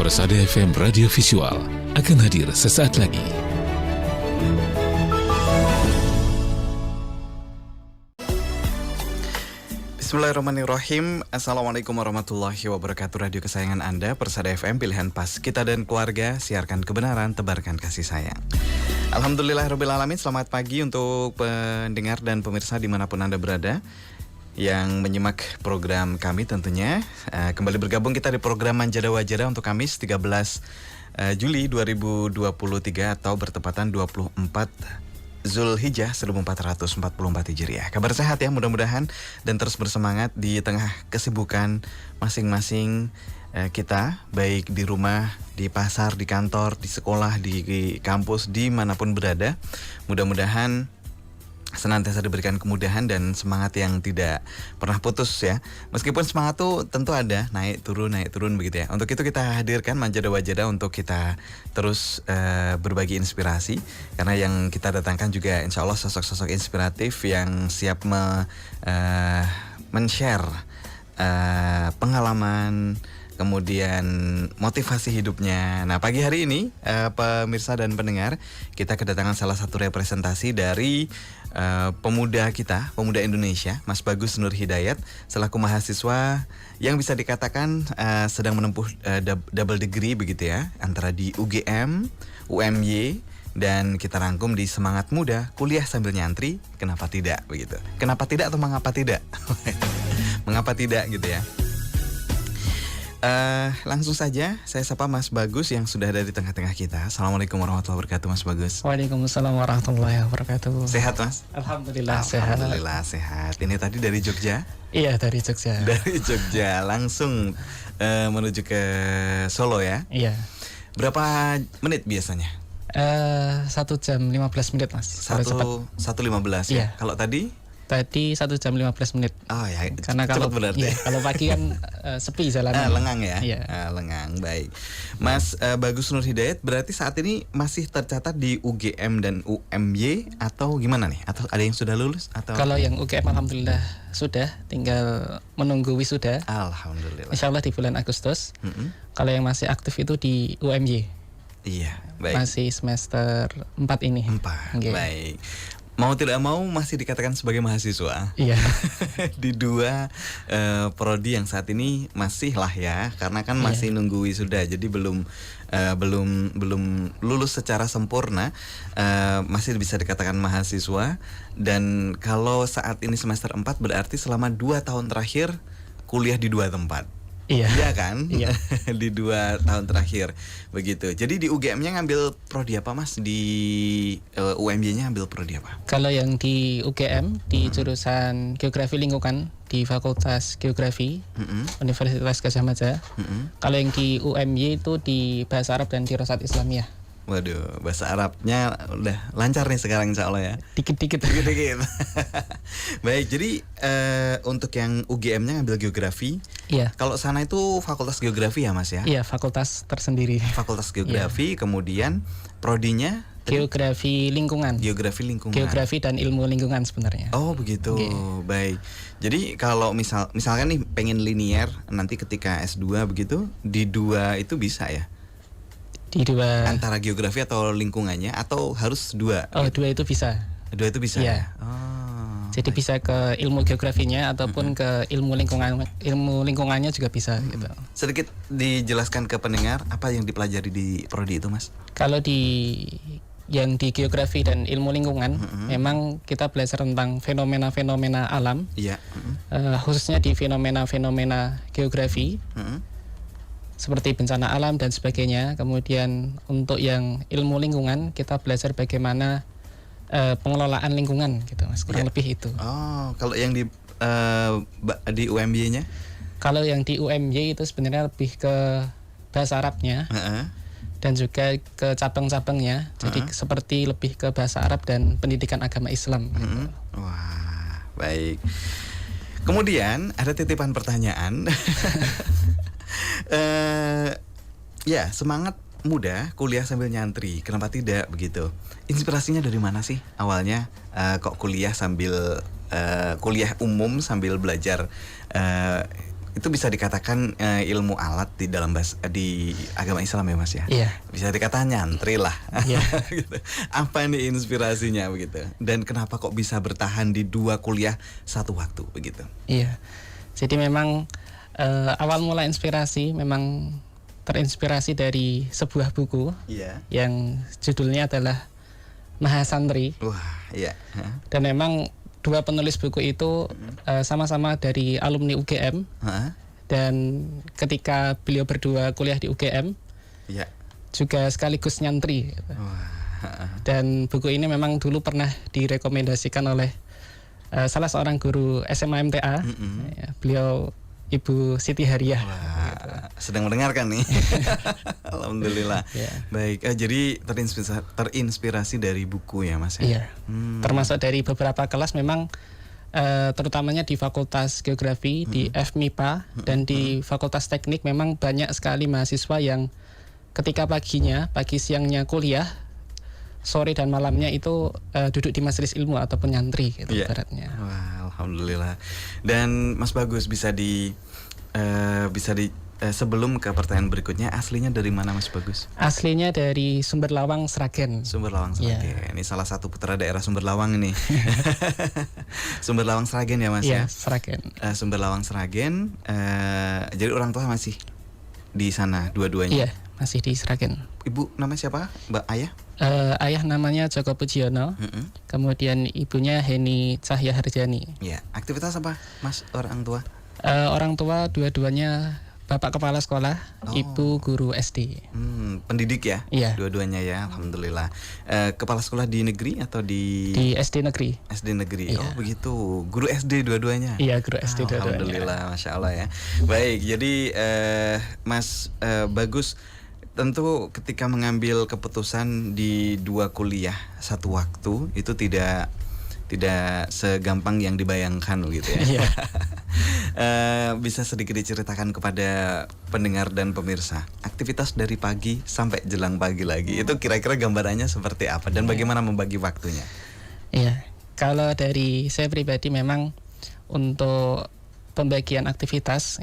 Persada FM Radio Visual akan hadir sesaat lagi. Bismillahirrahmanirrahim. Assalamualaikum warahmatullahi wabarakatuh. Radio kesayangan Anda, Persada FM, pilihan pas kita dan keluarga. Siarkan kebenaran, tebarkan kasih sayang. Alhamdulillahirrabbilalamin. Selamat pagi untuk pendengar dan pemirsa dimanapun Anda berada yang menyimak program kami tentunya. Kembali bergabung kita di program Manjada Wajada untuk Kamis 13 Juli 2023 atau bertepatan 24 Zulhijjah 1444 Hijriah. Kabar sehat ya, mudah-mudahan, dan terus bersemangat di tengah kesibukan masing-masing kita, baik di rumah, di pasar, di kantor, di sekolah, di kampus, dimanapun berada. Mudah-mudahan senantiasa diberikan kemudahan dan semangat yang tidak pernah putus ya. Meskipun semangat tuh tentu ada naik turun begitu ya. Untuk itu kita hadirkan Manjada Wajada untuk kita terus berbagi inspirasi, karena yang kita datangkan juga insya Allah sosok-sosok inspiratif yang siap men-share pengalaman, kemudian motivasi hidupnya. Nah, pagi hari ini pemirsa dan pendengar, kita kedatangan salah satu representasi dari pemuda kita, pemuda Indonesia, Mas Bagus Nur Hidayat, selaku mahasiswa yang bisa dikatakan sedang menempuh double degree begitu ya, antara di UGM, UMY, dan kita rangkum di Semangat Muda, kuliah sambil nyantri, kenapa tidak begitu? Kenapa tidak atau mengapa tidak? Mengapa tidak gitu ya? Langsung saja saya sapa Mas Bagus yang sudah ada di tengah-tengah kita. Assalamualaikum warahmatullahi wabarakatuh, Mas Bagus. Waalaikumsalam warahmatullahi wabarakatuh. Sehat, Mas? Alhamdulillah sehat. Alhamdulillah sehat. Ini tadi dari Jogja? Iya, dari Jogja. Dari Jogja langsung menuju ke Solo ya? Iya. Berapa menit biasanya? 1 jam 15 menit, Mas. 1:15 ya? Iya. Kalau tadi? Tadi 1 jam 15 menit. Oh ya, karena kalau berarti. Iya, kalau pagi kan sepi jalanan. Lengang ya? Iya. Lengang, baik. Mas Bagus Nur Hidayat berarti saat ini masih tercatat di UGM dan UMY atau gimana nih? Atau ada yang sudah lulus? Atau? Kalau yang UGM alhamdulillah sudah, tinggal menunggu wisuda. Alhamdulillah. Insya Allah di bulan Agustus. Kalau yang masih aktif itu di UMY. Iya, baik. Masih semester 4 ini. 4, okay. Baik. Mau tidak mau masih dikatakan sebagai mahasiswa. Iya. Di dua prodi yang saat ini masih lah ya, karena kan masih nunggu wisuda, jadi belum lulus secara sempurna, masih bisa dikatakan mahasiswa. Dan kalau saat ini semester 4 berarti selama 2 tahun terakhir kuliah di 2 tempat. Iya. Iya kan? Iya. Di 2 tahun terakhir begitu. Jadi di UGM-nya ngambil prodi apa, Mas? Di UMY-nya ngambil prodi apa? Kalau yang di UGM di jurusan Geografi Lingkungan di Fakultas Geografi Universitas Gadjah Mada. Kalau yang di UMY itu di Bahasa Arab dan Dirasat Islamiyah. Waduh, bahasa Arabnya udah lancar nih sekarang insya Allah ya. Dikit-dikit. Baik, jadi untuk yang UGM-nya ngambil geografi. Iya. Kalau sana itu fakultas geografi ya, Mas ya? Iya, fakultas tersendiri. Fakultas geografi, kemudian prodinya? Geografi lingkungan. Geografi lingkungan. Geografi dan ilmu lingkungan sebenarnya. Oh begitu, baik. Jadi kalau misalkan nih pengen linear, nanti ketika S2 begitu, di 2 itu bisa ya? Di 2 antara geografi atau lingkungannya, atau harus 2? Oh, 2 itu bisa. 2 itu bisa. Iya. Oh. Jadi bisa ke ilmu geografinya ataupun ke ilmu lingkungannya juga bisa gitu. Sedikit dijelaskan ke pendengar apa yang dipelajari di prodi itu, Mas? Kalau yang di geografi dan ilmu lingkungan, memang kita belajar tentang fenomena-fenomena alam. Iya. Khususnya di fenomena-fenomena geografi. Seperti bencana alam dan sebagainya. Kemudian untuk yang ilmu lingkungan, kita belajar bagaimana pengelolaan lingkungan gitu, Mas. Kurang lebih itu. Oh, kalau yang di UMY-nya? Kalau yang di UMY itu sebenarnya lebih ke bahasa Arabnya. Dan juga ke cabang-cabangnya. Jadi seperti lebih ke bahasa Arab dan pendidikan agama Islam gitu. Wah, baik. Kemudian ada titipan pertanyaan. Ya, semangat muda kuliah sambil nyantri, kenapa tidak begitu? Inspirasinya dari mana sih awalnya? Kok kuliah sambil kuliah umum sambil belajar Itu bisa dikatakan ilmu alat di dalam di agama Islam ya Mas ya. Iya. Bisa dikatakan nyantri lah. Iya. Gitu. Apa nih inspirasinya begitu? Dan kenapa kok bisa bertahan di 2 kuliah satu waktu begitu? Iya. Jadi memang awal mula inspirasi memang terinspirasi dari sebuah buku Iya. yang judulnya adalah Mahasantri. Wah, iya. Dan memang 2 penulis buku itu sama-sama dari alumni UGM. Hah? Dan ketika beliau berdua kuliah di UGM Iya. juga sekaligus nyantri gitu. Wah. Dan buku ini memang dulu pernah direkomendasikan oleh salah seorang guru SMA MTA. Ya, beliau Ibu Siti Hariah. Wah, sedang mendengarkan nih. Alhamdulillah. Ya. Baik, jadi terinspirasi dari buku ya Mas ya? Iya. Termasuk dari beberapa kelas memang terutamanya di Fakultas Geografi, di FMIPA dan di Fakultas Teknik memang banyak sekali mahasiswa yang ketika pagi siangnya kuliah, sore dan malamnya itu duduk di majelis ilmu ataupun nyantri gitu ibaratnya. Wah, alhamdulillah. Dan Mas Bagus bisa sebelum ke pertanyaan berikutnya, aslinya dari mana Mas Bagus? Aslinya dari Sumber Lawang, Sragen. Sumber Lawang Sragen. Ini salah satu putra daerah Sumber Lawang ini. Sumber Lawang Sragen ya Mas ya? Sragen. Sumber Lawang Sragen. Jadi orang tua masih di sana dua-duanya? Iya, masih di Sragen. Ibu namanya siapa? Mbak Ayah? Ayah namanya Joko Pujiono, kemudian ibunya Heni Cahya Harjani. Ya, aktivitas apa, Mas orang tua? Orang tua dua-duanya bapak kepala sekolah, ibu guru SD. Pendidik ya? Iya. Dua-duanya ya, alhamdulillah. Kepala sekolah di negeri atau di? Di SD negeri. SD negeri. Iya. Oh begitu. Guru SD dua-duanya. Iya, guru SD dua-duanya. Alhamdulillah, masya Allah ya. Baik, jadi Mas Bagus. Tentu ketika mengambil keputusan di 2 kuliah satu waktu itu tidak segampang yang dibayangkan gitu ya. Iya. Bisa sedikit diceritakan kepada pendengar dan pemirsa aktivitas dari pagi sampai jelang pagi lagi itu kira-kira gambarannya seperti apa dan bagaimana membagi waktunya? Iya, kalau dari saya pribadi memang untuk pembagian aktivitas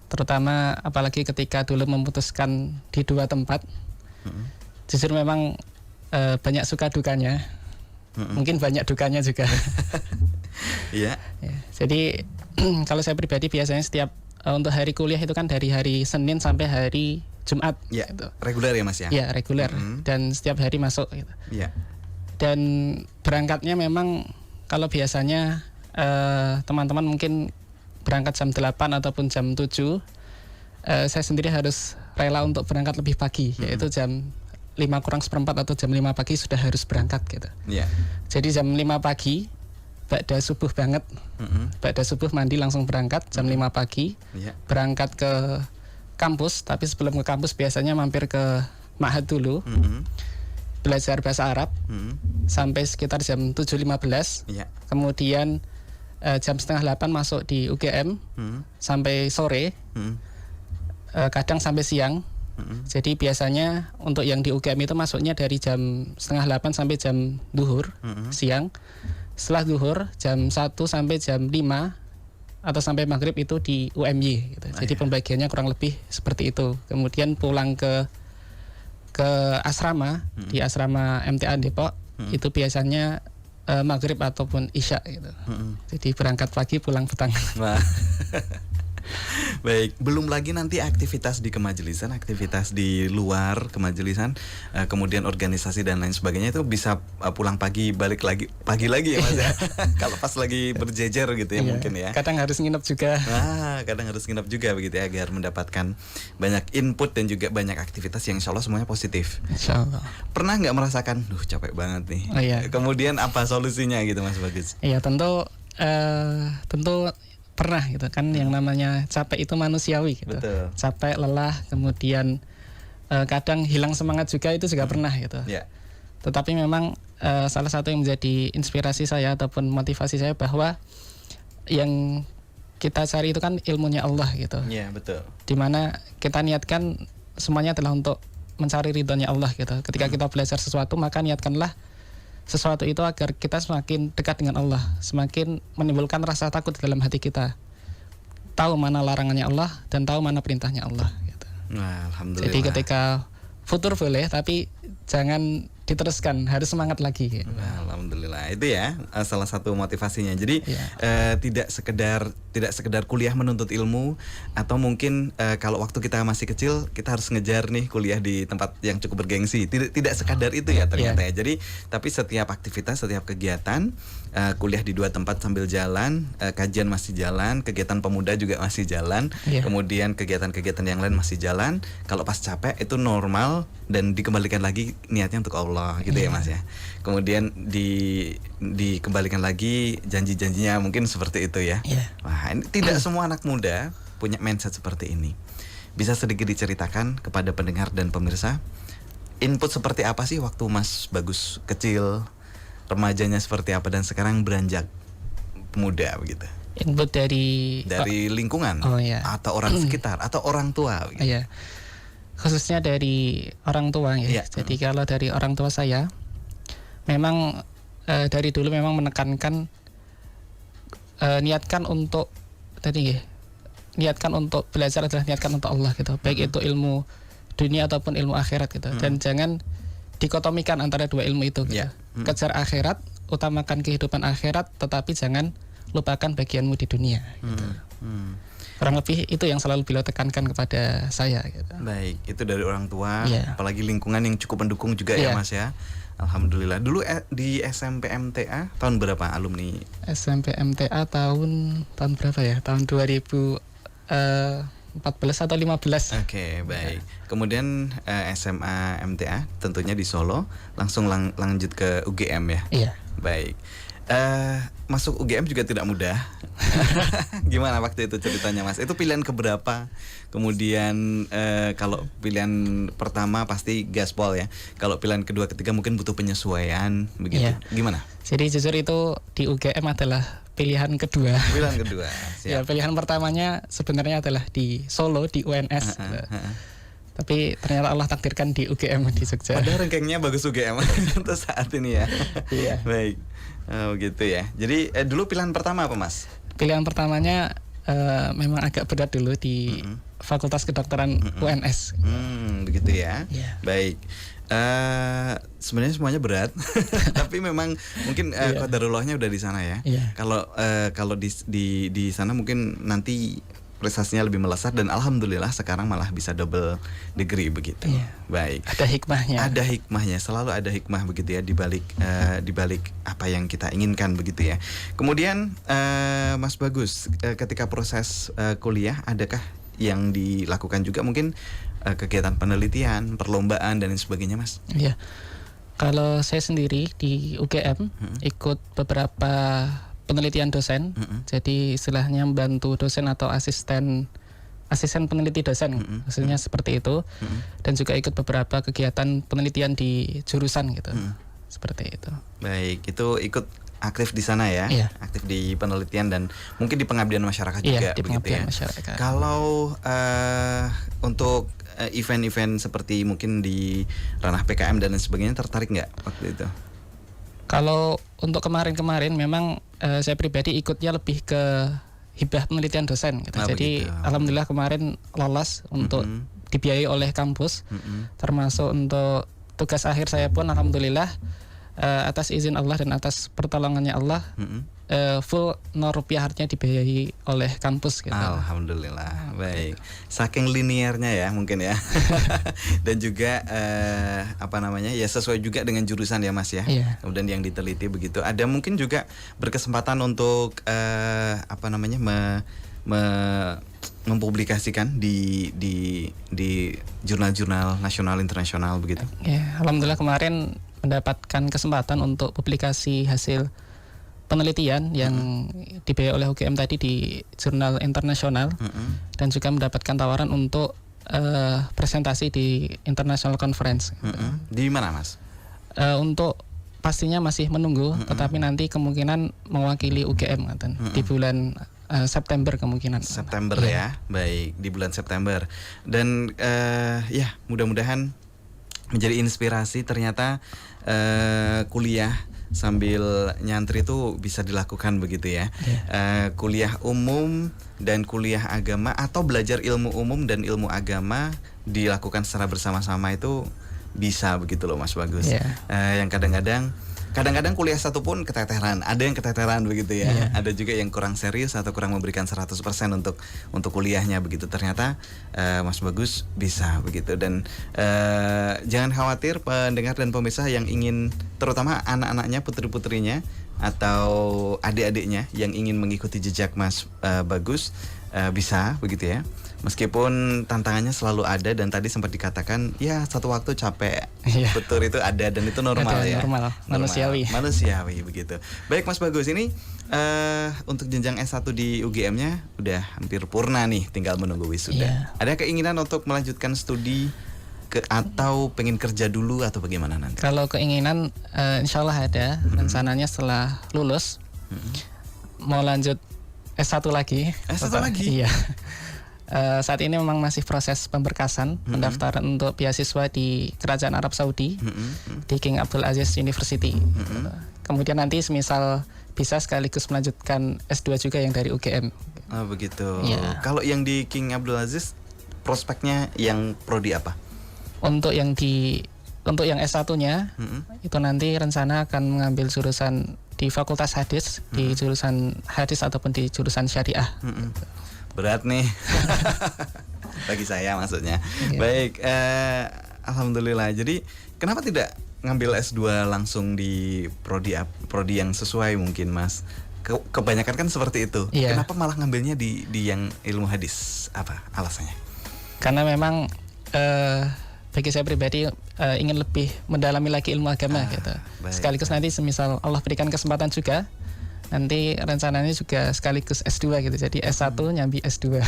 terutama apalagi ketika dulu memutuskan di 2 tempat, jujur memang banyak suka dukanya, mungkin banyak dukanya juga. Iya. Ya, jadi kalau saya pribadi biasanya setiap untuk hari kuliah itu kan dari hari Senin sampai hari Jumat. Ya, gitu. Reguler ya Mas ya? Ya, reguler dan setiap hari masuk. Gitu. Iya. Dan berangkatnya memang kalau biasanya teman-teman mungkin berangkat jam 8 ataupun jam 7, saya sendiri harus rela untuk berangkat lebih pagi, yaitu jam 5:45 atau jam 5 pagi sudah harus berangkat gitu. Iya. Jadi jam 5 pagi, ba'da subuh banget, ba'da subuh mandi langsung berangkat jam 5 pagi, berangkat ke kampus, tapi sebelum ke kampus biasanya mampir ke Ma'had dulu, belajar bahasa Arab, sampai sekitar jam 7.15, kemudian jam 7:30 masuk di UGM sampai sore, kadang sampai siang. Jadi biasanya untuk yang di UGM itu masuknya dari jam 7:30 sampai jam duhur siang. Setelah duhur jam 1 sampai jam 5 atau sampai maghrib itu di UMY gitu. Jadi pembagiannya kurang lebih seperti itu. Kemudian pulang ke asrama, di asrama MTA Depok, itu biasanya maghrib ataupun isya gitu. Jadi berangkat pagi pulang petang. Wah. Baik, belum lagi nanti aktivitas di kemajelisan, aktivitas di luar kemajelisan, kemudian organisasi dan lain sebagainya itu bisa pulang pagi, balik lagi pagi lagi ya Mas ya. Kalau pas lagi berjejer gitu ya mungkin ya. Kadang harus nginep juga. Kadang harus nginep juga begitu ya agar mendapatkan banyak input dan juga banyak aktivitas yang insya Allah semuanya positif. Insya Allah. Pernah nggak merasakan, capek banget nih. Kemudian apa solusinya gitu Mas Bagus? Iya tentu pernah gitu kan, yang namanya capek itu manusiawi gitu. Betul. Capek, lelah, kemudian kadang hilang semangat juga itu juga pernah gitu. Tetapi memang salah satu yang menjadi inspirasi saya ataupun motivasi saya bahwa yang kita cari itu kan ilmunya Allah gitu. Iya, betul. Dimana kita niatkan semuanya adalah untuk mencari ridhonya Allah gitu. Ketika kita belajar sesuatu maka niatkanlah sesuatu itu agar kita semakin dekat dengan Allah, semakin menimbulkan rasa takut dalam hati kita. tahu mana larangannya Allah dan tahu mana perintahnya Allah gitu. Nah, alhamdulillah. Jadi ketika futur boleh, tapi jangan diteruskan, harus semangat lagi gitu. Nah, alhamdulillah itu ya salah satu motivasinya. Jadi tidak sekedar kuliah menuntut ilmu, atau mungkin kalau waktu kita masih kecil kita harus ngejar nih kuliah di tempat yang cukup bergengsi. Tidak sekadar itu ya ternyata ya. Jadi tapi setiap aktivitas, setiap kegiatan, kuliah di 2 tempat sambil jalan, kajian masih jalan, kegiatan pemuda juga masih jalan, kemudian kegiatan-kegiatan yang lain masih jalan. Kalau pas capek itu normal dan dikembalikan lagi niatnya untuk Allah gitu ya Mas ya. Kemudian dikembalikan lagi janji-janjinya, mungkin seperti itu ya. Wah, ini tidak semua anak muda punya mindset seperti ini. Bisa sedikit diceritakan kepada pendengar dan pemirsa, input seperti apa sih waktu Mas Bagus kecil, remajanya seperti apa, dan sekarang beranjak muda begitu? Input dari lingkungan, atau orang sekitar, atau orang tua begitu. Iya. Khususnya dari orang tua ya. Jadi kalau dari orang tua saya, memang dari dulu memang menekankan niatkan untuk belajar adalah niatkan untuk Allah gitu. Baik itu ilmu dunia ataupun ilmu akhirat gitu. Dan jangan dikotomikan antara dua ilmu itu gitu. Kejar akhirat, utamakan kehidupan akhirat, tetapi jangan lupakan bagianmu di dunia gitu. Kurang lebih itu yang selalu beliau tekankan kepada saya gitu. Baik, itu dari orang tua, apalagi lingkungan yang cukup mendukung juga ya Mas ya. Alhamdulillah. Dulu di SMP MTA tahun berapa alumni? SMP MTA tahun berapa ya? Tahun 2014 atau 15. Oke, baik. Kemudian SMA MTA tentunya di Solo, langsung lanjut ke UGM ya. Iya. Baik. Masuk UGM juga tidak mudah. Gimana waktu itu ceritanya Mas? Itu pilihan keberapa? Kemudian kalau pilihan pertama pasti gaspol ya. Kalau pilihan kedua, ketiga mungkin butuh penyesuaian begitu. Gimana? Jadi jujur itu di UGM adalah pilihan kedua. Pilihan kedua. Ya, pilihan pertamanya sebenarnya adalah di Solo, di UNS. Tapi ternyata Allah takdirkan di UGM di Jogja. Padahal rankingnya bagus UGM untuk saat ini ya. Iya. Baik. Oh gitu ya. Jadi dulu pilihan pertama apa Mas? Pilihan pertamanya memang agak berat dulu di Fakultas Kedokteran UNS. Begitu ya. Baik. Sebenarnya semuanya berat, tapi memang mungkin qadarullahnya udah di sana ya. Kalau di sana mungkin nanti prestasinya lebih melesat, dan alhamdulillah sekarang malah bisa double degree begitu. Baik. Ada hikmahnya. Ada hikmahnya, selalu ada hikmah begitu ya di balik apa yang kita inginkan begitu ya. Kemudian Mas Bagus, ketika proses kuliah, adakah yang dilakukan juga mungkin kegiatan penelitian, perlombaan dan lain sebagainya, Mas? Iya. Kalau saya sendiri di UGM ikut beberapa penelitian dosen, jadi istilahnya membantu dosen atau asisten peneliti dosen, maksudnya seperti itu, dan juga ikut beberapa kegiatan penelitian di jurusan gitu, seperti itu. Baik, itu ikut aktif di sana ya, aktif di penelitian dan mungkin di pengabdian masyarakat juga, di begitu ya. Masyarakat. Kalau untuk event-event seperti mungkin di ranah PKM dan lain sebagainya, tertarik nggak waktu itu? Kalau untuk kemarin-kemarin memang saya pribadi ikutnya lebih ke hibah penelitian dosen gitu. Jadi alhamdulillah kemarin lolos untuk dibiayai oleh kampus, termasuk untuk tugas akhir saya pun alhamdulillah atas izin Allah dan atas pertolongannya Allah full Rp0 artinya dibiayai oleh kampus gitu. Alhamdulillah, baik. Saking linearnya ya mungkin ya. Dan juga ya sesuai juga dengan jurusan ya Mas ya. Kemudian yang diteliti begitu. Ada mungkin juga berkesempatan untuk mempublikasikan di jurnal-jurnal nasional internasional begitu. Alhamdulillah kemarin mendapatkan kesempatan untuk publikasi hasil penelitian yang dibiayai oleh UGM tadi di jurnal internasional, dan juga mendapatkan tawaran untuk presentasi di international conference. Di mana Mas? Untuk pastinya masih menunggu, tetapi nanti kemungkinan mewakili UGM di bulan September kemungkinan. September ya, baik, di bulan September. Dan mudah-mudahan menjadi inspirasi. Ternyata kuliah sambil nyantri itu bisa dilakukan begitu ya. Kuliah umum dan kuliah agama atau belajar ilmu umum dan ilmu agama dilakukan secara bersama-sama itu bisa begitu loh Mas Bagus. Yang kadang-kadang kuliah satu pun keteteran, ada yang keteteran begitu ya. Ada juga yang kurang serius atau kurang memberikan 100% untuk kuliahnya begitu. Ternyata Mas Bagus bisa begitu. Dan jangan khawatir pendengar dan pemirsa yang ingin, terutama anak-anaknya, putri-putrinya atau adik-adiknya yang ingin mengikuti jejak Mas Bagus, bisa begitu ya. Meskipun tantangannya selalu ada dan tadi sempat dikatakan ya satu waktu capek, betul itu ada dan itu normal ya. Normal, manusiawi begitu. Baik Mas Bagus, ini untuk jenjang S1 di UGM-nya udah hampir purna nih, tinggal menunggu wisuda. Ada keinginan untuk melanjutkan studi atau pengen kerja dulu atau bagaimana nanti? Kalau keinginan insya Allah ada. Rencananya setelah lulus mau lanjut S1 lagi. S1 lagi? Iya. Saat ini memang masih proses pemberkasan pendaftaran untuk beasiswa di Kerajaan Arab Saudi di King Abdul Aziz University. Kemudian nanti semisal bisa sekaligus melanjutkan S2 juga yang dari UGM. Oh begitu. Kalau yang di King Abdul Aziz prospeknya yang prodi apa? Untuk yang S1-nya itu nanti rencana akan mengambil jurusan di Fakultas Hadis, di jurusan hadis ataupun di jurusan syariah. Berat nih bagi saya maksudnya. Baik, alhamdulillah. Jadi kenapa tidak ngambil S2 langsung di prodi yang sesuai mungkin Mas? Kebanyakan kan seperti itu. Kenapa malah ngambilnya di yang ilmu hadis? Apa alasannya? Karena memang bagi saya pribadi ingin lebih mendalami lagi ilmu agama gitu. Sekaligus nanti semisal Allah berikan kesempatan juga, nanti rencananya juga sekaligus S2 gitu. Jadi S1 nyambi S2.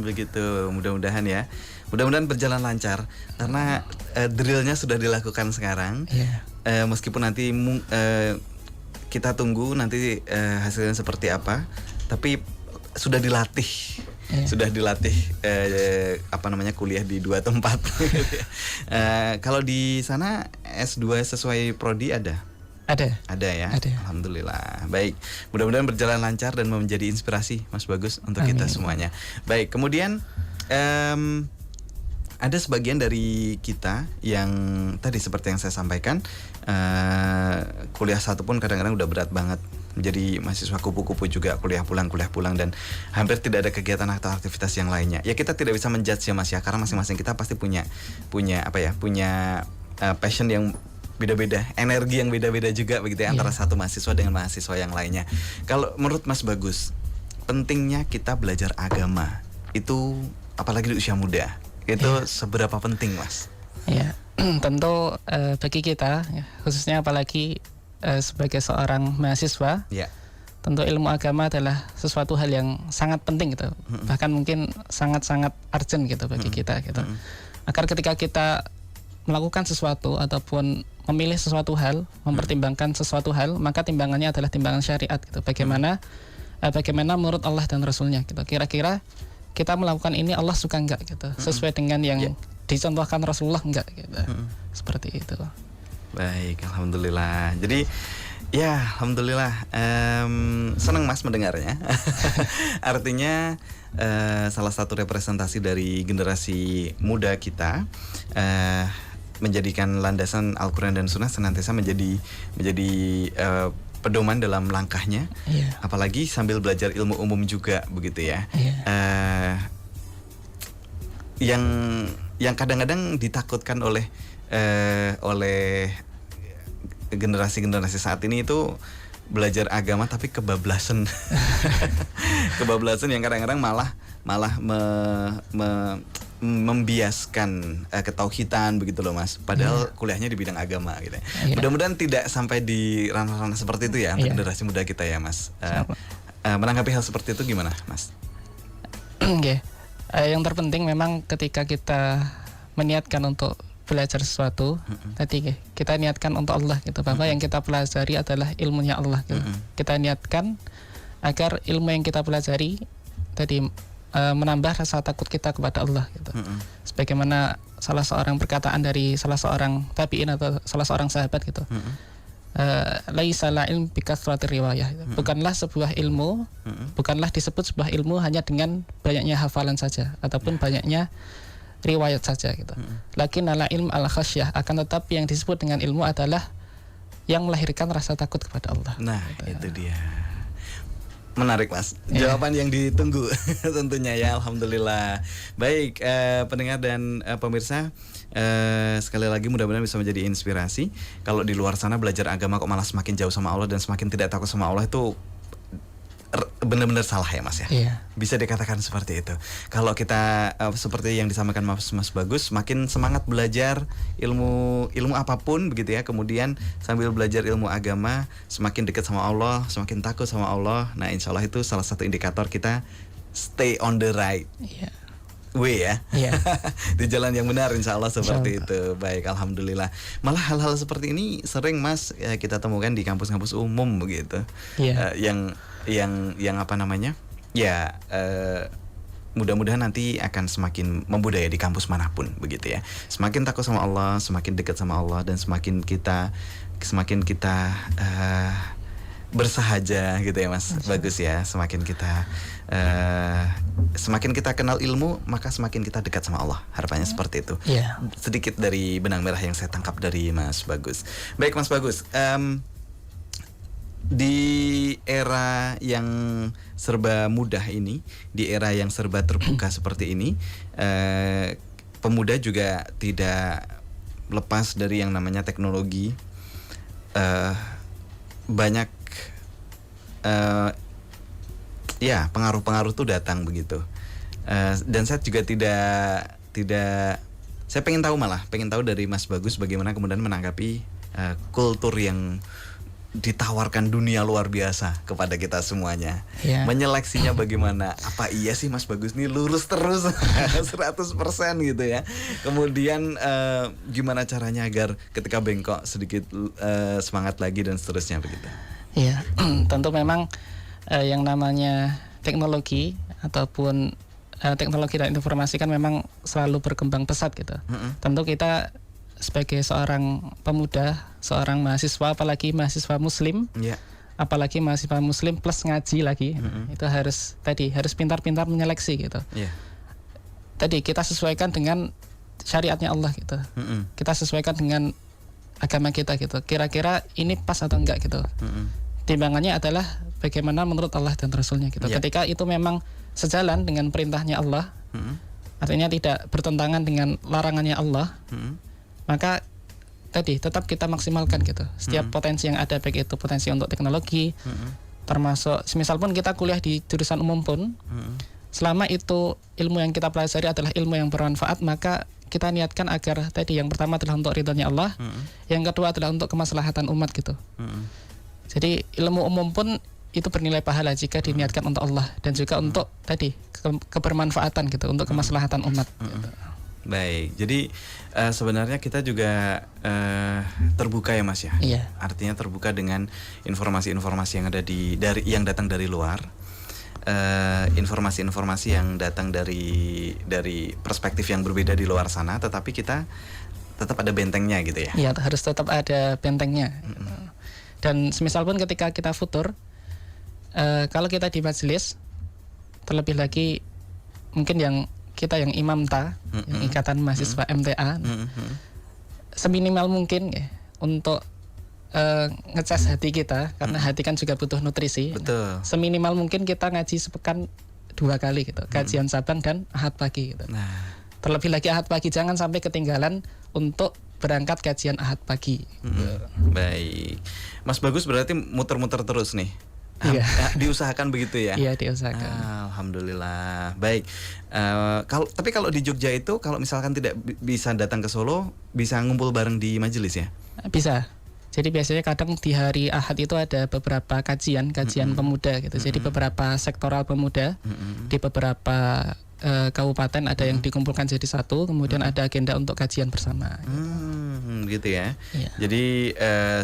Begitu. Mudah-mudahan ya. Mudah-mudahan berjalan lancar karena drillnya sudah dilakukan sekarang. Meskipun nanti kita tunggu nanti hasilnya seperti apa, tapi sudah dilatih. Sudah dilatih kuliah di 2 tempat. Kalau di sana S2 sesuai prodi ada? Ada ya. Alhamdulillah. Baik. Mudah-mudahan berjalan lancar dan menjadi inspirasi Mas Bagus untuk kita semuanya. Baik. Kemudian ada sebagian dari kita yang tadi seperti yang saya sampaikan, kuliah satu pun kadang-kadang udah berat banget. Menjadi mahasiswa kupu-kupu juga, kuliah pulang dan hampir tidak ada kegiatan atau aktivitas yang lainnya. Ya kita tidak bisa menjudge ya Mas ya, karena masing-masing kita pasti punya passion yang beda-beda, energi yang beda-beda juga begitu ya, antara satu mahasiswa dengan mahasiswa yang lainnya. Kalau menurut Mas Bagus, pentingnya kita belajar agama itu apalagi di usia muda, itu seberapa penting Mas? Tentu bagi kita khususnya apalagi sebagai seorang mahasiswa, tentu ilmu agama adalah sesuatu hal yang sangat penting gitu, bahkan mungkin sangat-sangat urgent gitu bagi kita gitu. Agar ketika kita melakukan sesuatu ataupun memilih sesuatu hal, mempertimbangkan sesuatu hal, maka timbangannya adalah timbangan syariat gitu. Bagaimana menurut Allah dan Rasulnya gitu. Kira-kira kita melakukan ini Allah suka enggak gitu, sesuai dengan yang dicontohkan Rasulullah enggak gitu. Seperti itu. Baik, alhamdulillah. Jadi ya alhamdulillah, senang Mas mendengarnya. Artinya salah satu representasi dari generasi muda kita menjadikan landasan Al-Quran dan Sunnah senantiasa menjadi pedoman dalam langkahnya, apalagi sambil belajar ilmu umum juga begitu ya. Yang kadang-kadang ditakutkan oleh generasi saat ini itu belajar agama tapi kebablasan. Kebablasan yang kadang-kadang malah membiaskan ketauhidan begitu loh Mas. Padahal kuliahnya di bidang agama gitu. Mudah-mudahan tidak sampai di ranah-ranah seperti itu ya untuk generasi muda kita ya Mas. Menanggapi hal seperti itu gimana Mas? Yang terpenting memang ketika kita meniatkan untuk belajar sesuatu, tadi kita niatkan untuk Allah gitu, bahwa yang kita pelajari adalah ilmunya Allah gitu. Kita niatkan agar ilmu yang kita pelajari tadi menambah rasa takut kita kepada Allah gitu. Sebagaimana salah seorang perkataan dari salah seorang tabi'in atau salah seorang sahabat gitu. laisa la ilm bikasratir riwayah. Bukanlah sebuah ilmu, bukanlah disebut sebuah ilmu hanya dengan banyaknya hafalan saja ataupun banyaknya riwayat saja gitu. Lakin ala ilm al khasyah, akan tetapi yang disebut dengan ilmu adalah yang melahirkan rasa takut kepada Allah. Nah, itu dia. Menarik Mas, jawaban yang ditunggu tentunya ya, alhamdulillah. Baik, pendengar dan pemirsa, sekali lagi mudah-mudahan bisa menjadi inspirasi. Kalau di luar sana belajar agama kok malah semakin jauh sama Allah dan semakin tidak takut sama Allah, itu benar-benar salah ya Mas ya. Iya. Bisa dikatakan seperti itu. Kalau kita seperti yang disampaikan Mas Bagus, semakin semangat belajar ilmu apapun begitu ya. Kemudian sambil belajar ilmu agama, semakin dekat sama Allah, semakin takut sama Allah. Nah, insya Allah itu salah satu indikator kita stay on the right way ya. Iya. Di jalan yang benar insya Allah seperti Insya itu. Baik, alhamdulillah. Malah hal-hal seperti ini sering Mas kita temukan di kampus-kampus umum begitu. Iya. Yang apa namanya? Ya, mudah-mudahan nanti akan semakin membudaya di kampus manapun begitu ya. Semakin takut sama Allah, semakin dekat sama Allah, dan semakin kita bersahaja gitu ya Mas. Bagus ya. Semakin kita kenal ilmu, maka semakin kita dekat sama Allah. Harapannya seperti itu. Iya. Sedikit dari benang merah yang saya tangkap dari Mas Bagus. Baik Mas Bagus, di era yang serba mudah ini, di era yang serba terbuka seperti ini, pemuda juga tidak lepas dari yang namanya teknologi. Banyak ya pengaruh-pengaruh tuh datang begitu. Dan saya juga tidak saya pengen tahu dari Mas Bagus bagaimana kemudian menanggapi kultur yang ditawarkan dunia luar biasa kepada kita semuanya. Menyeleksinya bagaimana? Apa iya sih Mas Bagus nih lurus terus 100% gitu ya. Kemudian gimana caranya agar ketika bengkok sedikit semangat lagi dan seterusnya begitu. Iya, tentu memang yang namanya teknologi ataupun teknologi dan informasi kan memang selalu berkembang pesat gitu. Tentu kita sebagai seorang pemuda, seorang mahasiswa, apalagi mahasiswa muslim, apalagi mahasiswa muslim plus ngaji lagi, itu harus pintar-pintar menyeleksi gitu. Tadi kita sesuaikan dengan syariatnya Allah gitu. Kita sesuaikan dengan agama kita gitu. Kira-kira ini pas atau enggak gitu. Timbangannya adalah bagaimana menurut Allah dan Rasulnya gitu. Ketika itu memang sejalan dengan perintahnya Allah, artinya tidak bertentangan dengan larangannya Allah, maka tadi tetap kita maksimalkan gitu. Setiap potensi yang ada, baik itu potensi untuk teknologi, termasuk semisal pun kita kuliah di jurusan umum pun, selama itu ilmu yang kita pelajari adalah ilmu yang bermanfaat, maka kita niatkan agar tadi yang pertama adalah untuk ridhonya Allah, yang kedua adalah untuk kemaslahatan umat gitu. Jadi ilmu umum pun itu bernilai pahala jika diniatkan untuk Allah dan juga untuk tadi kebermanfaatan gitu, untuk kemaslahatan umat. Gitu. Baik, jadi sebenarnya kita juga terbuka ya Mas ya. Iya. Artinya terbuka dengan informasi-informasi yang ada yang datang dari luar, informasi-informasi yang datang dari perspektif yang berbeda di luar sana, tetapi kita tetap ada bentengnya gitu ya. Iya, harus tetap ada bentengnya. Dan semisal pun ketika kita futur, kalau kita di majelis, terlebih lagi mungkin yang imam ta, yang ikatan mahasiswa MTA, seminimal mungkin ya, untuk ngecas hati kita, karena hati kan juga butuh nutrisi. Betul. Seminimal mungkin kita ngaji sepekan 2 kali gitu, kajian Sabang dan Ahad pagi gitu. Terlebih lagi Ahad pagi, jangan sampai ketinggalan untuk berangkat kajian Ahad pagi. Baik, Mas Bagus berarti muter-muter terus nih. Diusahakan begitu ya? Iya, diusahakan. Alhamdulillah. Baik. Tapi kalau di Jogja itu, kalau misalkan tidak bisa datang ke Solo, bisa ngumpul bareng di majelis ya? Bisa. Jadi biasanya kadang di hari Ahad itu ada beberapa kajian pemuda gitu. Jadi beberapa sektoral pemuda di beberapa kabupaten ada yang dikumpulkan jadi satu, kemudian ada agenda untuk kajian bersama. Gitu ya. Iya. Jadi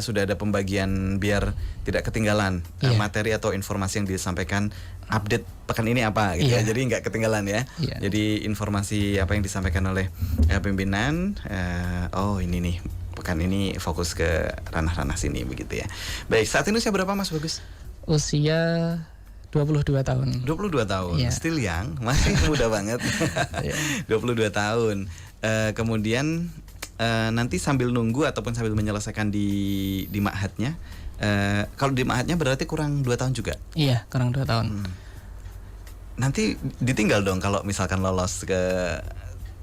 sudah ada pembagian biar tidak ketinggalan materi atau informasi yang disampaikan, update pekan ini apa gitu ya. Jadi nggak ketinggalan ya. Jadi informasi apa yang disampaikan oleh pimpinan, oh ini nih kan ini fokus ke ranah-ranah sini begitu ya. Baik, saat ini usia berapa Mas Bagus? Usia 22 tahun. 22 tahun, Iya. still young, masih muda banget. 22 tahun. Kemudian nanti sambil nunggu ataupun sambil menyelesaikan di ma'hadnya, kalau di ma'hadnya berarti kurang 2 tahun juga. Iya, kurang 2 tahun. Nanti ditinggal dong kalau misalkan lolos ke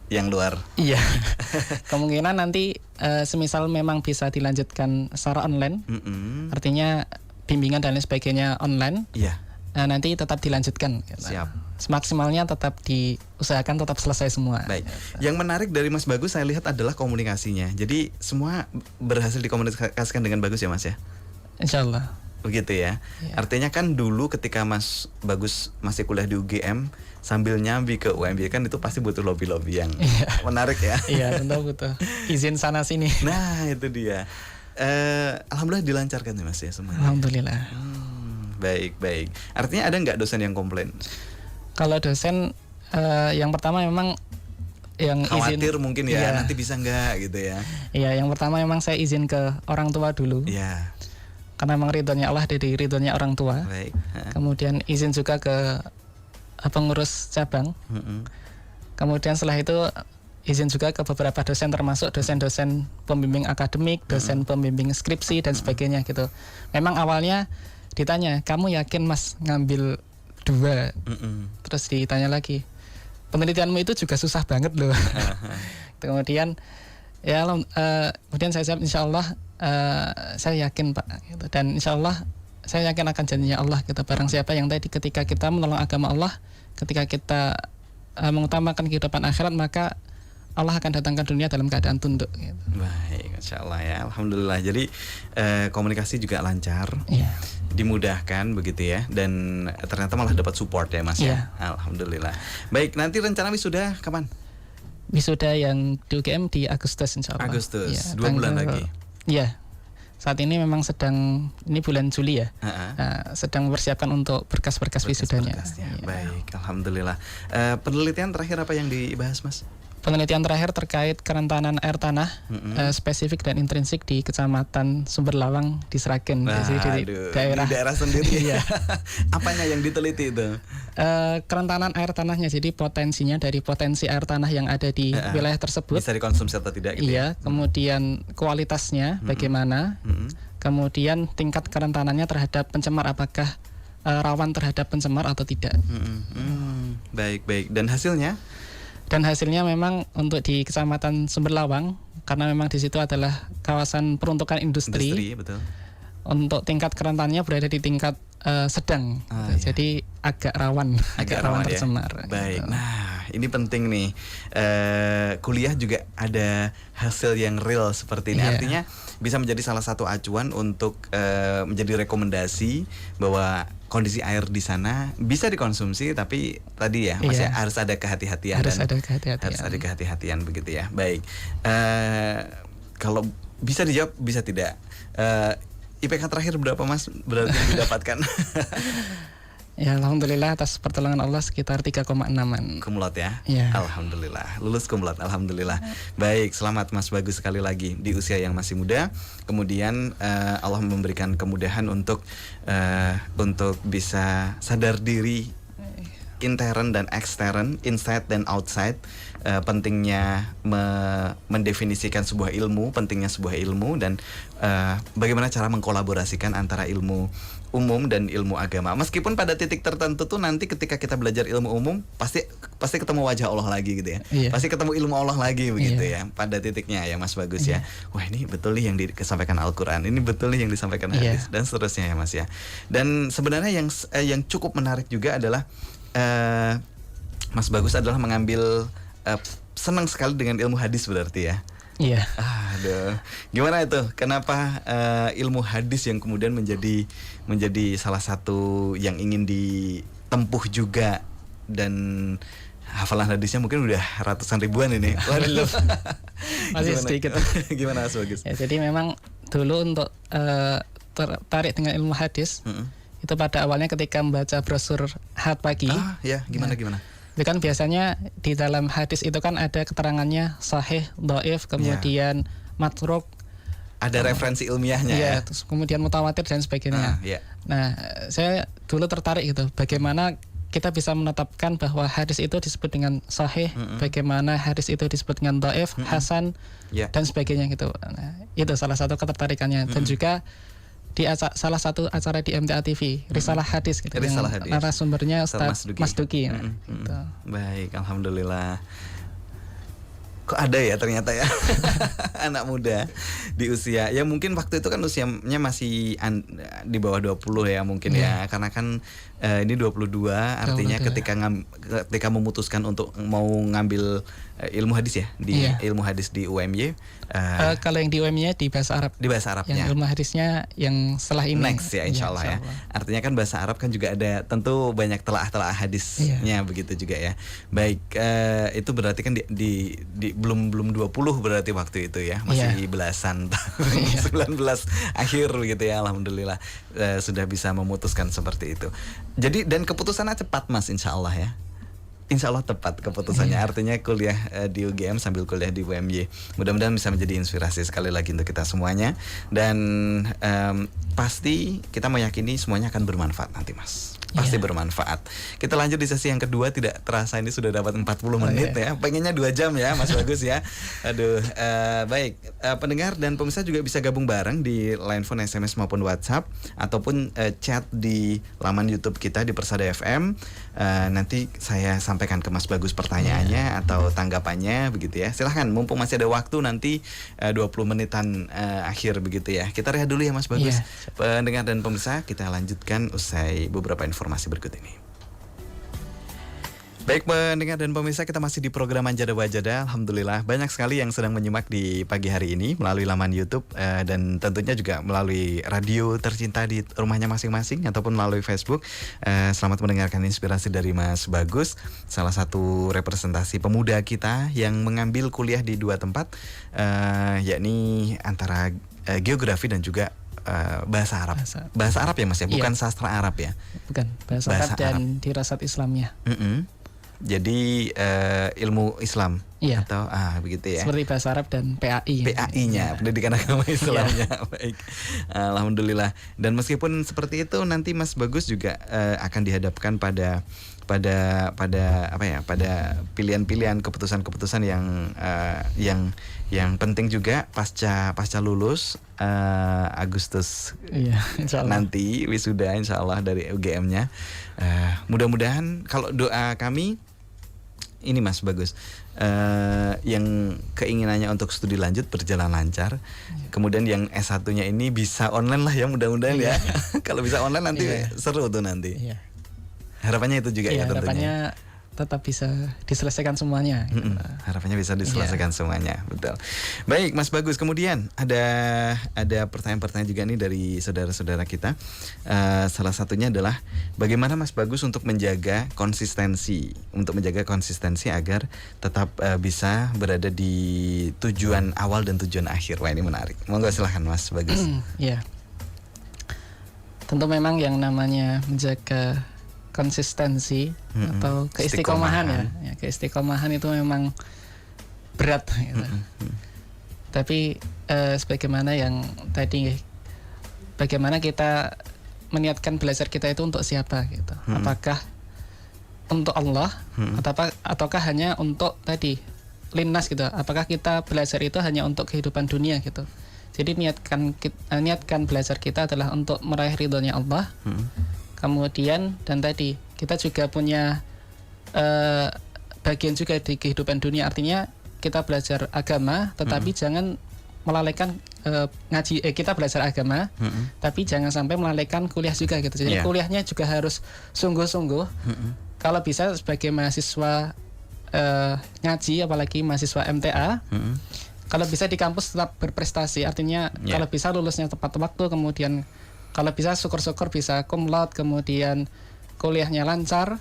yang luar. Iya. Kemungkinan nanti semisal memang bisa dilanjutkan secara online, artinya bimbingan dan lain sebagainya online. Iya. Nanti tetap dilanjutkan. Siap. Semaksimalnya tetap diusahakan tetap selesai semua. Baik. Yang menarik dari Mas Bagus saya lihat adalah komunikasinya. Jadi semua berhasil dikomunikasikan dengan bagus ya Mas ya. Insya Allah. Begitu ya. Iya. Artinya kan dulu ketika Mas Bagus masih kuliah di UGM sambil nyambi ke UMY kan itu pasti butuh lobby-lobby yang menarik ya. Iya, tentu butuh izin sana sini. Nah itu dia. Alhamdulillah dilancarkan ya Mas ya semuanya. Alhamdulillah. Baik. Artinya ada nggak dosen yang komplain? Kalau dosen yang pertama memang yang Khawatir izin, mungkin ya iya. nanti bisa nggak gitu ya. Iya, yang pertama memang saya izin ke orang tua dulu. Iya. Karena memang ridhonya Allah dari ridhonya orang tua. Baik. Kemudian izin juga ke pengurus cabang. Kemudian setelah itu izin juga ke beberapa dosen termasuk dosen-dosen pembimbing akademik, dosen pembimbing skripsi dan sebagainya gitu. Memang awalnya ditanya, kamu yakin Mas ngambil 2? Terus ditanya lagi, penelitianmu itu juga susah banget loh. Kemudian kemudian saya jawab, insya Allah saya yakin Pak gitu. Dan insya Allah saya yakin akan janjinya Allah gitu. Barang siapa yang tadi ketika kita menolong agama Allah, ketika kita mengutamakan kehidupan akhirat, maka Allah akan datangkan dunia dalam keadaan tunduk gitu. Baik, Insya Allah ya, Alhamdulillah. Jadi komunikasi juga lancar, dimudahkan begitu ya, dan ternyata malah dapat support ya Mas ya. Alhamdulillah. Baik, nanti rencana wisuda kapan? Wisuda yang di UGM di Agustus insya Allah. Agustus, ya, 2 bulan lagi. Iya. Saat ini memang ini bulan Juli ya, sedang mempersiapkan untuk berkas-berkas wisudanya. Ya. Baik, Alhamdulillah. Penelitian terakhir apa yang dibahas Mas? Penelitian terakhir terkait kerentanan air tanah spesifik dan intrinsik di Kecamatan Sumberlawang di Sragen, jadi di daerah sendiri. Iya. Apanya yang diteliti itu? Kerentanan air tanahnya, jadi potensinya dari potensi air tanah yang ada di wilayah tersebut. Bisa dikonsumsi atau tidak? Gitu iya. Kemudian kualitasnya bagaimana? Kemudian tingkat kerentanannya terhadap pencemar, apakah rawan terhadap pencemar atau tidak? Baik. Dan hasilnya? Dan hasilnya memang untuk di Kecamatan Sumberlawang, karena memang di situ adalah kawasan peruntukan industri, betul. Untuk tingkat kerentanannya berada di tingkat sedang, jadi agak rawan tercemar. Ya? Baik. Gitu. Nah, ini penting nih. Kuliah juga ada hasil yang real seperti ini. Artinya bisa menjadi salah satu acuan untuk menjadi rekomendasi bahwa kondisi air di sana bisa dikonsumsi, tapi tadi ya Mas ya, harus ada kehati-hatian. Harus ada kehati-hatian begitu ya. Baik. Kalau bisa dijawab, bisa tidak. IPK terakhir berapa Mas berarti didapatkan? Ya, Alhamdulillah atas pertolongan Allah sekitar 3,6an. Kumulat ya? Ya. Alhamdulillah. Lulus kumulat, Alhamdulillah. Baik, selamat Mas Bagus sekali lagi di usia yang masih muda. Kemudian Allah memberikan kemudahan untuk bisa sadar diri, intern dan ekstern, inside dan outside. Pentingnya mendefinisikan sebuah ilmu, pentingnya sebuah ilmu, dan bagaimana cara mengkolaborasikan antara ilmu umum dan ilmu agama. Meskipun pada titik tertentu tuh nanti ketika kita belajar ilmu umum pasti ketemu wajah Allah lagi gitu ya. Pasti ketemu ilmu Allah lagi begitu ya. Pada titiknya ya Mas Bagus ya. Wah, ini betul nih yang disampaikan Al-Qur'an. Ini betul nih yang disampaikan hadis dan seterusnya ya Mas ya. Dan sebenarnya yang cukup menarik juga adalah Mas Bagus adalah mengambil senang sekali dengan ilmu hadis berarti ya. Iya. Aduh, gimana itu? Kenapa ilmu hadis yang kemudian menjadi salah satu yang ingin ditempuh juga, dan hafalan hadisnya mungkin udah ratusan ribuan ini. Waduh. Masih sedikit. Gimana Mas Bagus? Ya, jadi memang dulu untuk tertarik dengan ilmu hadis itu pada awalnya ketika membaca brosur Ahad Pagi. Gimana? Itu kan biasanya di dalam hadis itu kan ada keterangannya sahih, dhaif, kemudian matruk, ada referensi ilmiahnya Iya, ya. terus kemudian mutawatir dan sebagainya. Iya. Nah, saya dulu tertarik gitu, bagaimana kita bisa menetapkan bahwa hadis itu disebut dengan sahih, bagaimana hadis itu disebut dengan dhaif, hasan, Iya. dan sebagainya gitu. Nah, itu salah satu ketertarikannya. Dan juga di salah satu acara di MTA TV, Risalah Hadis gitu, Risalah yang Hadis. narasumbernya Ustaz Ustaz Mas Duki. Nah, gitu. Baik, alhamdulillah. Kok ada ya ternyata ya anak muda di usia ya mungkin waktu itu kan usianya masih di bawah 20 ya mungkin ya, karena kan ini 22 artinya 22, ketika memutuskan untuk mau ngambil ilmu hadis ya di ilmu hadis di UMY. Kalau yang di UM-nya di bahasa Arab. Di bahasa Arabnya. Yang ilmu hadisnya yang setelah ini. Next ya insya Allah ya. Artinya kan bahasa Arab kan juga ada tentu banyak telaah hadisnya begitu juga ya. Baik, itu berarti kan di belum 20 berarti waktu itu ya, masih belasan tahun 19 akhir gitu ya, alhamdulillah sudah bisa memutuskan seperti itu. Jadi dan keputusannya cepat Mas, insya Allah ya. Insya Allah tepat keputusannya. Artinya kuliah di UGM sambil kuliah di UMY. Mudah-mudahan bisa menjadi inspirasi sekali lagi untuk kita semuanya. Dan pasti kita meyakini semuanya akan bermanfaat nanti Mas. Pasti bermanfaat. Kita lanjut di sesi yang kedua. Tidak terasa ini sudah dapat 40 menit ya. Pengennya 2 jam ya Mas Bagus ya. Aduh, baik. Pendengar dan pemirsa juga bisa gabung bareng di line phone, SMS maupun WhatsApp, ataupun chat di laman YouTube kita di Persada FM. Nanti saya sampaikan ke Mas Bagus pertanyaannya atau tanggapannya begitu ya. Silahkan, mumpung masih ada waktu nanti 20 menitan akhir begitu ya. Kita rehat dulu ya Mas Bagus. Pendengar dan pemirsa, kita lanjutkan usai beberapa informasi berikut ini. Baik pendengar dan pemirsa, kita masih di program Anjada Wajada. Alhamdulillah banyak sekali yang sedang menyimak di pagi hari ini melalui laman YouTube dan tentunya juga melalui radio tercinta di rumahnya masing-masing ataupun melalui Facebook. Selamat mendengarkan inspirasi dari Mas Bagus, salah satu representasi pemuda kita yang mengambil kuliah di 2 tempat, yakni antara geografi dan juga bahasa Arab. Bahasa Arab ya Mas ya, bukan sastra Arab ya. Bukan, bahasa Arab dan dirasat Islamnya. Jadi ilmu Islam atau begitu ya. Seperti bahasa Arab dan PAI. PAI-nya, Pendidikan Agama Islamnya. Baik. Alhamdulillah. Dan meskipun seperti itu nanti Mas Bagus juga akan dihadapkan pada apa ya? Pada pilihan-pilihan keputusan-keputusan yang penting juga pasca lulus Agustus nanti wisuda insyaallah dari UGM-nya. Mudah-mudahan kalau doa kami ini Mas Bagus, yang keinginannya untuk studi lanjut berjalan lancar, kemudian yang S1-nya ini bisa online lah ya mudah-mudahan ya. Kalau bisa online nanti seru tuh nanti. Harapannya itu juga ya tentunya. Harapannya tetap bisa diselesaikan semuanya. Harapannya bisa diselesaikan semuanya, betul. Baik, Mas Bagus. Kemudian ada pertanyaan-pertanyaan juga nih dari saudara-saudara kita. Salah satunya adalah bagaimana Mas Bagus untuk menjaga konsistensi agar tetap bisa berada di tujuan awal dan tujuan akhir. Wah, ini menarik. Monggo silahkan Mas Bagus. Ya. Tentu memang yang namanya menjaga konsistensi atau keistiqomahan ya. Keistiqomahan itu memang berat gitu. Tapi sebagaimana yang tadi, bagaimana kita meniatkan belajar kita itu untuk siapa gitu. Apakah untuk Allah ataukah hanya untuk tadi linnas gitu. Apakah kita belajar itu hanya untuk kehidupan dunia gitu. Jadi niatkan belajar kita adalah untuk meraih ridhonya Allah. Kemudian dan tadi kita juga punya bagian juga di kehidupan dunia, artinya kita belajar agama tetapi jangan melalaikan ngaji. Kita belajar agama tapi jangan sampai melalaikan kuliah juga gitu. Jadi kuliahnya juga harus sungguh-sungguh. Kalau bisa sebagai mahasiswa ngaji, apalagi mahasiswa MTA, kalau bisa di kampus tetap berprestasi, artinya kalau bisa lulusnya tepat waktu, kemudian kalau bisa syukur-syukur bisa cum laude, kemudian kuliahnya lancar,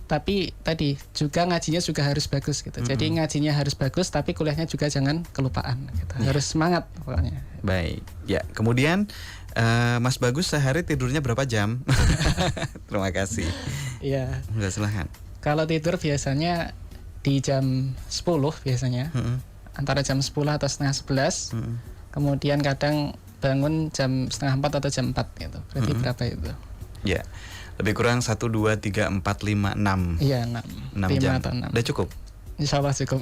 tapi tadi juga ngajinya juga harus bagus gitu. Jadi ngajinya harus bagus, tapi kuliahnya juga jangan kelupaan gitu. Harus semangat pokoknya. Baik, ya. Kemudian Mas Bagus sehari tidurnya berapa jam? Terima kasih. Iya. Enggak, silahkan. Kalau tidur biasanya di jam 10 biasanya. Antara jam 10 atau setengah 11. kemudian kadang bangun jam 3:30 atau jam 4 gitu. Berarti berapa itu? Ya, lebih kurang 1, 2, 3, 4, 5, 6. Iya, 6 5 jam. atau 6. Udah cukup? Insya Allah cukup.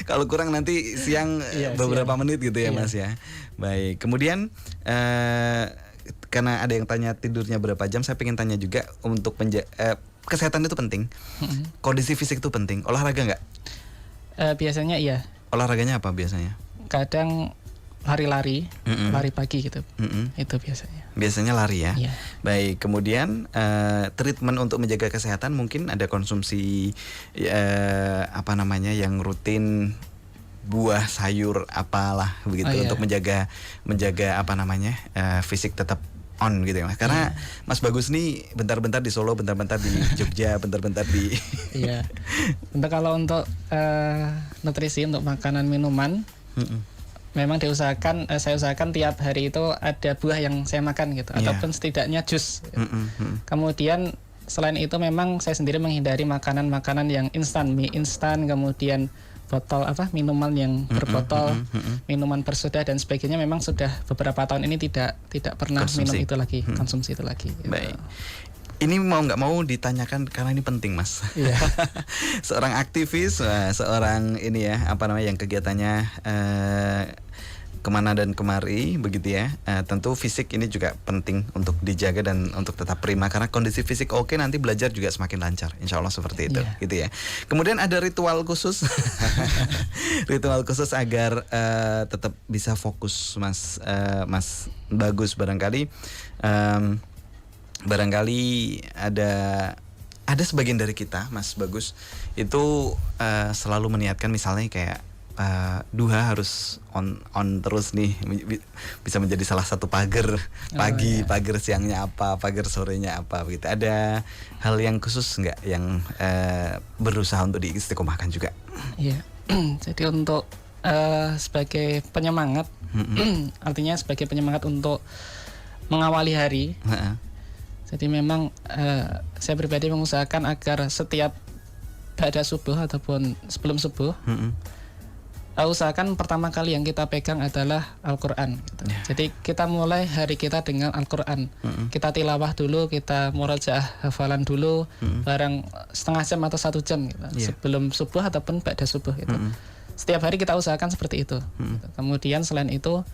Kalau kurang nanti siang beberapa menit gitu ya Mas ya. Baik, kemudian karena ada yang tanya tidurnya berapa jam, saya pengen tanya juga untuk kesehatan itu penting. Kondisi fisik itu penting. Olahraga nggak? Biasanya iya. Olahraganya apa biasanya? Kadang lari-lari, lari pagi gitu. Itu biasanya. Biasanya lari ya. Iya. Baik, kemudian treatment untuk menjaga kesehatan mungkin ada konsumsi yang rutin, buah, sayur, apalah begitu untuk menjaga fisik tetap on gitu ya Mas. Karena Mas Bagus nih bentar-bentar di Solo, bentar-bentar di Jogja, bentar-bentar di Iya. Kalau untuk nutrisi, untuk makanan minuman, memang saya usahakan tiap hari itu ada buah yang saya makan gitu, ataupun setidaknya jus. Kemudian selain itu memang saya sendiri menghindari makanan-makanan yang instan, mie instan, kemudian botol minuman yang berbotol, minuman bersoda dan sebagainya. Memang sudah beberapa tahun ini tidak pernah minum itu lagi, konsumsi itu lagi. Gitu. Baik. Ini mau nggak mau ditanyakan karena ini penting Mas. Iya. Seorang aktivis, seorang yang kegiatannya kemana dan kemari begitu ya. Tentu fisik ini juga penting untuk dijaga dan untuk tetap prima, karena kondisi fisik oke, nanti belajar juga semakin lancar, insya Allah seperti itu, gitu ya. Kemudian ada ritual khusus, ritual khusus agar tetap bisa fokus Mas Bagus. Barangkali ada sebagian dari kita Mas Bagus itu selalu meniatkan, misalnya kayak duha harus on terus nih, bisa menjadi salah satu pagar pagi, pagar siangnya apa, pagar sorenya apa begitu. Ada hal yang khusus nggak yang berusaha untuk diistiqomahkan juga? Iya. Jadi untuk sebagai penyemangat, artinya sebagai penyemangat untuk mengawali hari. Jadi memang saya pribadi mengusahakan agar setiap ba'da subuh ataupun sebelum subuh, usahakan pertama kali yang kita pegang adalah Al-Quran gitu. Jadi kita mulai hari kita dengan Al-Quran. Kita tilawah dulu, kita murojaah hafalan dulu, barang setengah jam atau 1 jam gitu, sebelum subuh ataupun ba'da subuh gitu. Setiap hari kita usahakan seperti itu gitu. Kemudian selain itu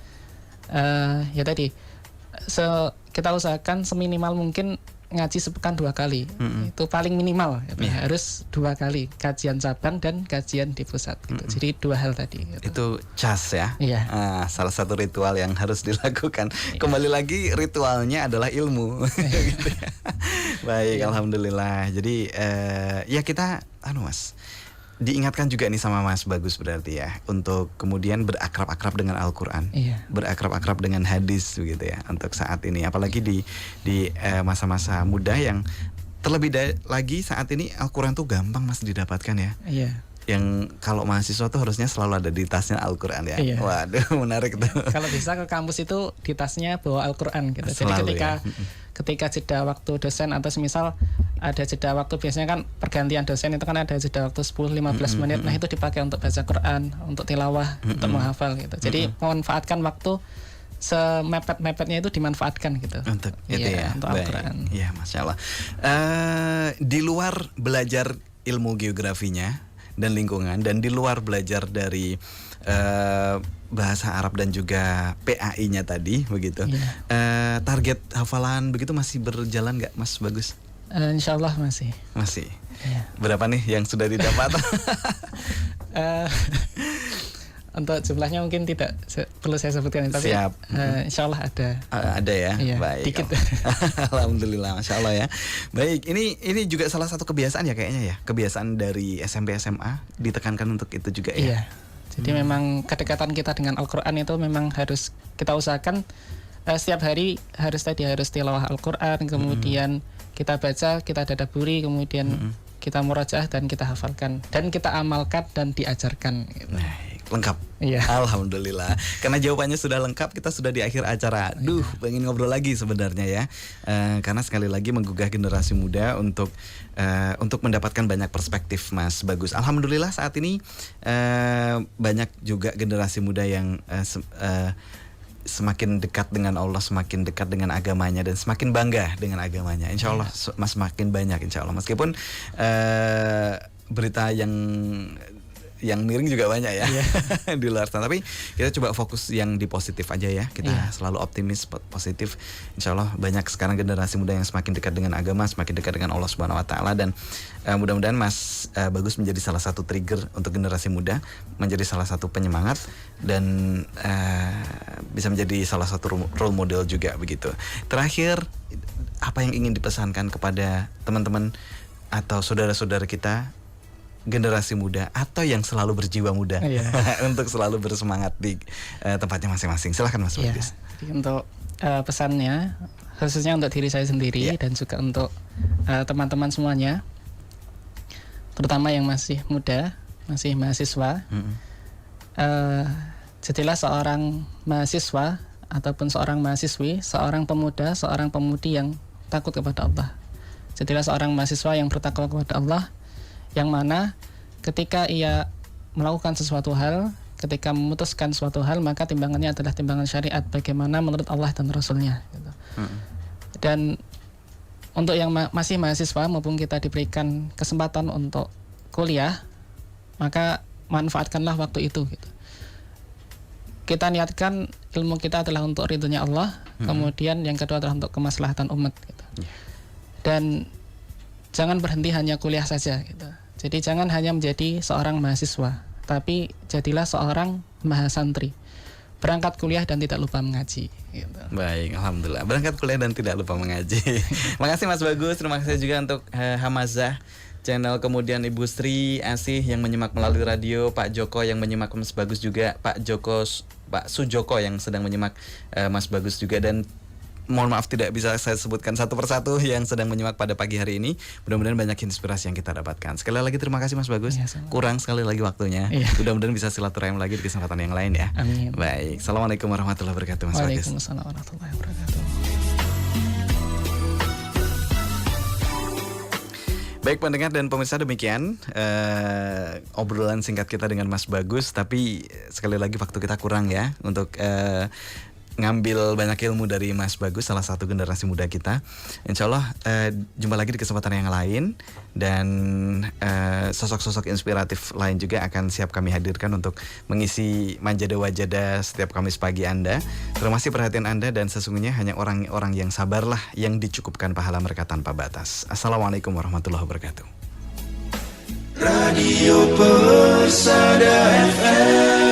kita usahakan seminimal mungkin ngaji sepekan 2 kali. Itu paling minimal gitu. Harus 2 kali, kajian cabang dan kajian di pusat gitu. Jadi 2 hal tadi gitu. Itu cas ya. Salah satu ritual yang harus dilakukan. Kembali lagi, ritualnya adalah ilmu. Gitu ya. Baik, alhamdulillah. Jadi ya kita Mas, diingatkan juga nih sama Mas Bagus berarti ya, untuk kemudian berakrab-akrab dengan Al-Quran, berakrab-akrab dengan hadis begitu ya, untuk saat ini, apalagi di masa-masa muda yang terlebih lagi saat ini Al-Quran tuh gampang Mas didapatkan ya. Yang kalau mahasiswa tuh harusnya selalu ada di tasnya Al-Quran ya. Waduh, menarik tuh. Kalau bisa ke kampus itu di tasnya bawa Al-Quran gitu. Jadi ketika jeda waktu dosen atau semisal ada jeda waktu, biasanya kan pergantian dosen itu kan ada jeda waktu 10-15 menit. Nah itu dipakai untuk baca Quran, untuk tilawah, untuk menghafal gitu. Jadi memanfaatkan waktu semepet-mepetnya itu dimanfaatkan gitu. Untuk untuk Al-Quran. Iya, Masya Allah. Di luar belajar ilmu geografinya dan lingkungan, dan di luar belajar dari bahasa Arab dan juga PAI-nya tadi begitu, target hafalan begitu masih berjalan nggak Mas Bagus? Insya Allah masih. Berapa nih yang sudah didapat? Untuk jumlahnya mungkin tidak perlu saya sebutkan, tapi insya Allah ada. Ada ya, baik. Dikit. Alhamdulillah, Masya Allah ya. Baik, ini juga salah satu kebiasaan ya kayaknya ya, kebiasaan dari SMP SMA ditekankan untuk itu juga ya. Jadi memang kedekatan kita dengan Al-Quran itu memang harus kita usahakan setiap hari harus tilawah Al-Quran, kemudian kita baca, kita tadabburi, kemudian kita murajaah dan kita hafalkan dan kita amalkan dan diajarkan gitu. lengkap. Iya. Alhamdulillah. Karena jawabannya sudah lengkap, kita sudah di akhir acara. Duh, pengen ngobrol lagi sebenarnya ya. Karena sekali lagi menggugah generasi muda untuk mendapatkan banyak perspektif, Mas Bagus. Alhamdulillah saat ini banyak juga generasi muda yang semakin dekat dengan Allah, semakin dekat dengan agamanya, dan semakin bangga dengan agamanya. Insya Allah semakin banyak, insya Allah. Meskipun berita yang miring juga banyak ya di luar sana. Tapi kita coba fokus yang di positif aja ya. Kita selalu optimis, positif. Insya Allah banyak sekarang generasi muda yang semakin dekat dengan agama, semakin dekat dengan Allah Subhanahu Wa Taala. Dan mudah-mudahan Mas Bagus menjadi salah satu trigger untuk generasi muda, menjadi salah satu penyemangat, dan bisa menjadi salah satu role model juga begitu. Terakhir, apa yang ingin dipesankan kepada teman-teman atau saudara-saudara kita generasi muda atau yang selalu berjiwa muda untuk selalu bersemangat di tempatnya masing-masing? Silahkan Mas Bagus. Jadi untuk pesannya khususnya untuk diri saya sendiri dan juga untuk teman-teman semuanya, terutama yang masih muda, masih mahasiswa, jadilah seorang mahasiswa ataupun seorang mahasiswi, seorang pemuda, seorang pemudi yang takut kepada Allah. Jadilah seorang mahasiswa yang bertakwa kepada Allah, yang mana ketika ia melakukan sesuatu hal, ketika memutuskan suatu hal, maka timbangannya adalah timbangan syariat, bagaimana menurut Allah dan Rasulnya gitu. Dan untuk yang masih mahasiswa, maupun kita diberikan kesempatan untuk kuliah, maka manfaatkanlah waktu itu gitu. Kita niatkan ilmu kita adalah untuk ridhonya Allah, kemudian yang kedua adalah untuk kemaslahatan umat gitu. Dan jangan berhenti hanya kuliah saja gitu. Jadi jangan hanya menjadi seorang mahasiswa, tapi jadilah seorang mahasantri. Berangkat kuliah dan tidak lupa mengaji gitu. Baik, alhamdulillah. Berangkat kuliah dan tidak lupa mengaji. Makasih Mas Bagus. Terima kasih juga untuk Hamazah channel, kemudian Ibu Sri Asih yang menyimak melalui radio, Pak Joko yang menyimak Mas Bagus juga, Pak Sujoko yang sedang menyimak Mas Bagus juga, dan mohon maaf tidak bisa saya sebutkan satu persatu yang sedang menyimak pada pagi hari ini. Mudah-mudahan banyak inspirasi yang kita dapatkan. Sekali lagi terima kasih Mas Bagus. Kurang sekali lagi waktunya. Mudah-mudahan bisa silaturahim lagi di kesempatan yang lain ya. Amin. Baik. Assalamualaikum warahmatullahi wabarakatuh Mas Bagus. Waalaikumsalam warahmatullahi wabarakatuh. Baik pendengar dan pemirsa, demikian obrolan singkat kita dengan Mas Bagus. Tapi sekali lagi waktu kita kurang ya untuk ngambil banyak ilmu dari Mas Bagus, salah satu generasi muda kita. Insya Allah jumpa lagi di kesempatan yang lain, dan sosok-sosok inspiratif lain juga akan siap kami hadirkan untuk mengisi manjada wajada setiap Kamis pagi Anda. Terima kasih perhatian Anda, dan sesungguhnya hanya orang-orang yang sabarlah yang dicukupkan pahala mereka tanpa batas. Assalamualaikum warahmatullahi wabarakatuh. Radio Persada FM.